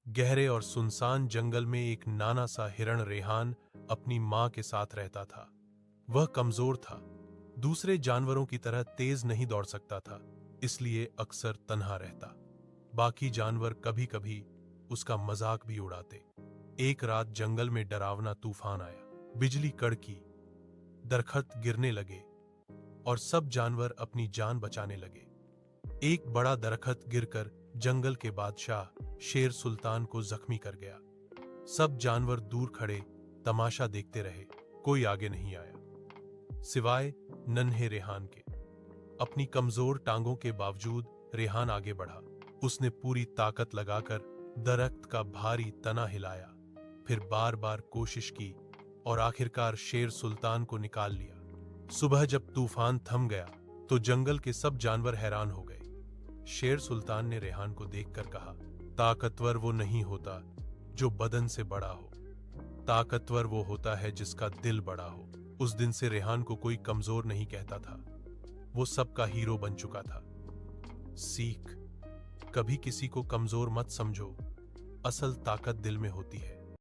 गहरे और सुनसान जंगल में एक नाना सा हिरण रेहान अपनी मां के साथ रहता था। वह कमजोर था, दूसरे जानवरों की तरह तेज नहीं दौड़ सकता था, इसलिए अक्सर तन्हा रहता। बाकी जानवर कभी कभी उसका मजाक भी उड़ाते। एक रात जंगल में डरावना तूफान आया। बिजली कड़की, दरख्त गिरने लगे और सब जानवर अपनी जान बचाने लगे। एक बड़ा दरख्त गिरकर जंगल के बादशाह शेर सुल्तान को जख्मी कर गया। सब जानवर दूर खड़े तमाशा देखते रहे, कोई आगे नहीं आया सिवाय नन्हे रेहान के। अपनी कमजोर टांगों के बावजूद रेहान आगे बढ़ा। उसने पूरी ताकत लगाकर दरख्त का भारी तना हिलाया, फिर बार बार कोशिश की और आखिरकार शेर सुल्तान को निकाल लिया। सुबह जब तूफान थम गया तो जंगल के सब जानवर हैरान हो गए। शेर सुल्तान ने रेहान को देखकर कहा, ताकतवर वो नहीं होता जो बदन से बड़ा हो, ताकतवर वो होता है जिसका दिल बड़ा हो। उस दिन से रेहान को कोई कमजोर नहीं कहता था, वो सबका हीरो बन चुका था। सीख: कभी किसी को कमजोर मत समझो, असल ताकत दिल में होती है।